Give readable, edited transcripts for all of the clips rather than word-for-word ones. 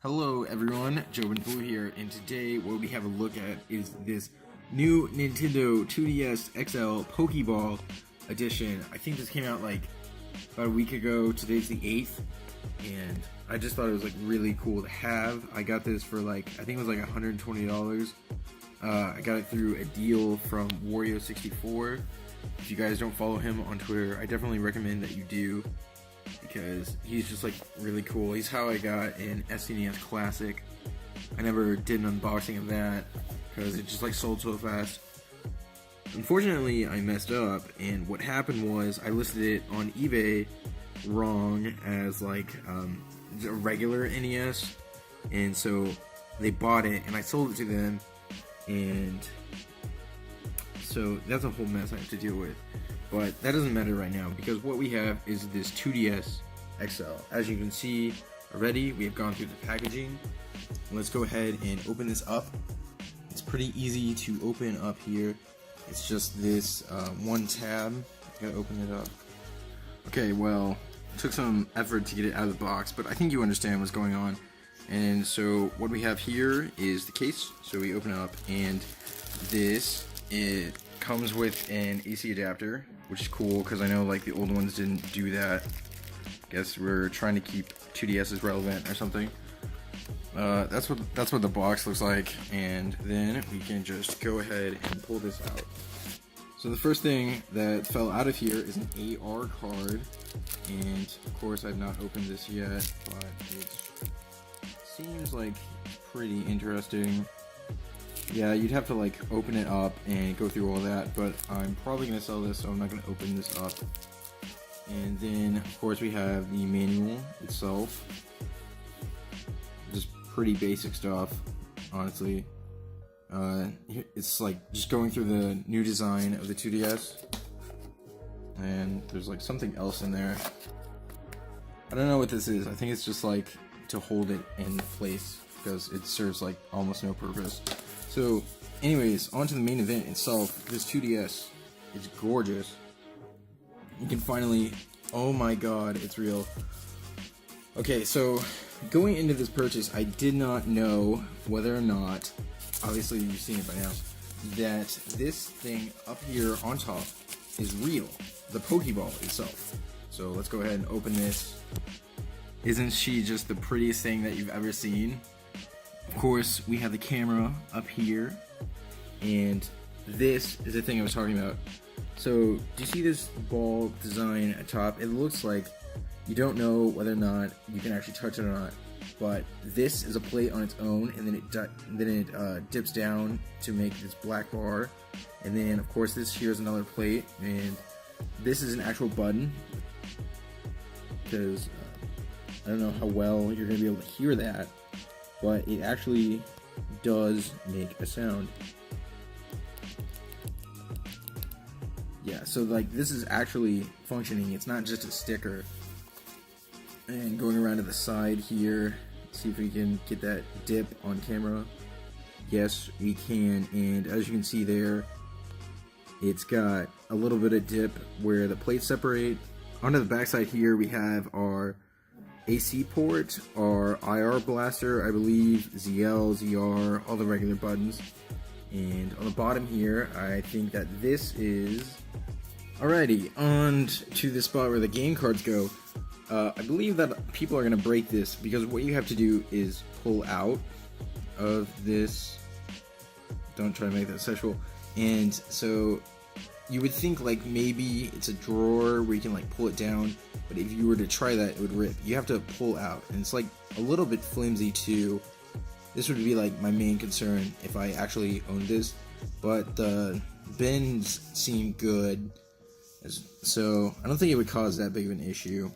Hello everyone, Jobenblue here, and today what we have a look at is this new Nintendo 2DS XL Pokeball edition. I think this came out like about a week ago. Today's the 8th, and I just thought it was like really cool to have. I got this for like, I think it was like $120. I got it through a deal from Wario64. If you guys don't follow him on Twitter, I definitely recommend that you do, because he's just like really cool. He's how I got an SNES Classic. I never did an unboxing of that because it just like sold so fast. Unfortunately, I messed up, and what happened was I listed it on eBay wrong as like a regular NES, and so they bought it and I sold it to them, and so that's a whole mess I have to deal with. But that doesn't matter right now, because what we have is this 2DS XL. As you can see already, we have gone through the packaging. Let's go ahead and open this up. It's pretty easy to open up here. It's just this one tab. Gotta open it up. Okay, well, it took some effort to get it out of the box, but I think you understand what's going on. And so what we have here is the case. So we open it up, and it comes with an AC adapter, which is cool because I know like the old ones didn't do that. Guess we're trying to keep 2DS's relevant or something. That's what the box looks like, and then we can just go ahead and pull this out. So the first thing that fell out of here is an AR card, and of course I've not opened this yet, but it seems like pretty interesting. Yeah, you'd have to like open it up and go through all that, but I'm probably going to sell this, so I'm not going to open this up. And then, of course, we have the manual itself. Just pretty basic stuff, honestly. It's like just going through the new design of the 2DS. And there's like something else in there. I don't know what this is. I think it's just like to hold it in place, because it serves like almost no purpose. So, anyways, on to the main event itself. This 2DS is gorgeous. You can finally, oh my god, it's real. Okay, so going into this purchase, I did not know whether or not, obviously you've seen it by now, that this thing up here on top is real, the Pokeball itself. So let's go ahead and open this. Isn't she just the prettiest thing that you've ever seen? Of course, we have the camera up here, and this is the thing I was talking about. So, do you see this ball design at top? It looks like you don't know whether or not you can actually touch it or not, but this is a plate on its own, and then it dips down to make this black bar, and then of course this here is another plate, and this is an actual button, because I don't know how well you're going to be able to hear that, but it actually does make a sound. Yeah, so like this is actually functioning. It's not just a sticker. And going around to the side here, see if we can get that dip on camera. Yes, we can. And as you can see there, it's got a little bit of dip where the plates separate. Onto the backside here, we have our AC port, our IR blaster, I believe, ZL, ZR, all the regular buttons. And on the bottom here, I think that this is... Alrighty, on to the spot where the game cards go. I believe that people are going to break this, because what you have to do is pull out of this. Don't try to make that sexual. And so you would think like maybe it's a drawer where you can like pull it down, but if you were to try that, it would rip. You have to pull out, and it's like a little bit flimsy too. This would be like my main concern if I actually owned this, but the bends seem good, so I don't think it would cause that big of an issue,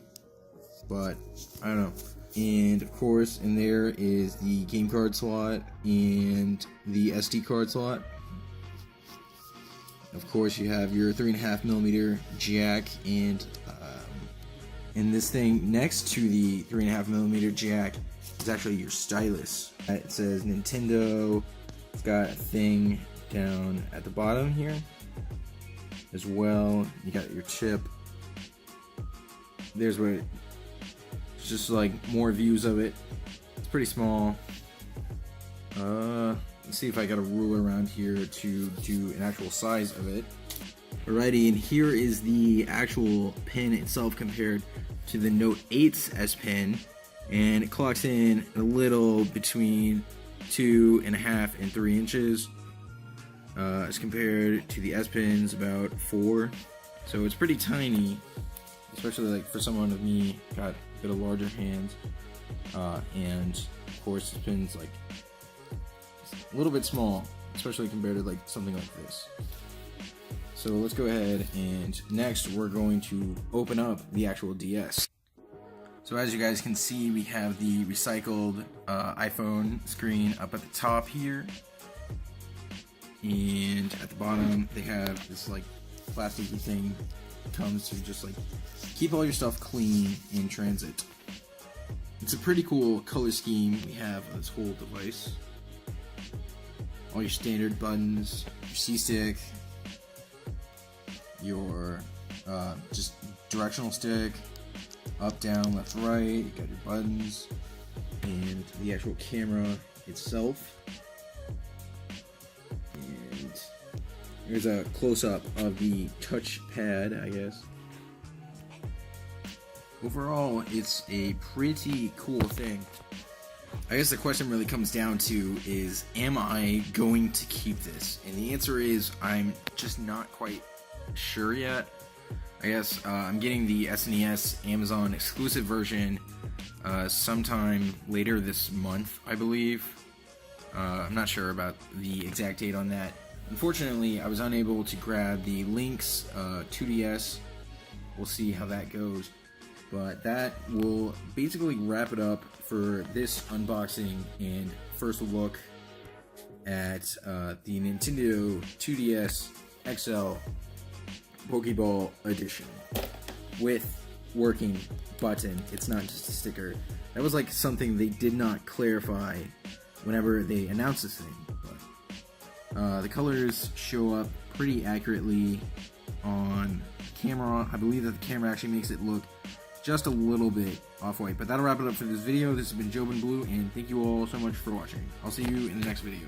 but I don't know. And of course in there is the game card slot and the SD card slot. Of course you have your 3.5mm jack, and in this thing next to the 3.5mm jack is actually your stylus. It says Nintendo. It's got a thing down at the bottom here as well. You got your chip. There's where it's just like more views of it. It's pretty small. Let's see if I got a ruler around here to do an actual size of it. Alrighty, and here is the actual pen itself compared to the Note 8's S Pen, and it clocks in a little between 2.5 and 3 inches, as compared to the S Pen's about 4. So it's pretty tiny, especially like for someone of me, got a bit of larger hands, and of course this pen's like a little bit small, especially compared to like something like this. So let's go ahead, and next we're going to open up the actual DS. So as you guys can see, we have the recycled iPhone screen up at the top here, and at the bottom they have this like plasticky thing that comes to just like keep all your stuff clean in transit. It's a pretty cool color scheme we have on this whole device. All your standard buttons, your C-stick, your just directional stick, up, down, left, right, you got your buttons, and the actual camera itself. And here's a close-up of the touchpad, I guess. Overall, it's a pretty cool thing. I guess the question really comes down to is, am I going to keep this? And the answer is, I'm just not quite sure yet. I guess I'm getting the SNES Amazon exclusive version sometime later this month, I believe. I'm not sure about the exact date on that. Unfortunately, I was unable to grab the Link's 2DS. We'll see how that goes. But that will basically wrap it up for this unboxing and first look at the Nintendo 2DS XL Pokeball edition with working button. It's not just a sticker. That was like something they did not clarify whenever they announced this thing. But the colors show up pretty accurately on camera. I believe that the camera actually makes it look just a little bit off-white. But that'll wrap it up for this video. This has been Jobenblue, and thank you all so much for watching. I'll see you in the next video.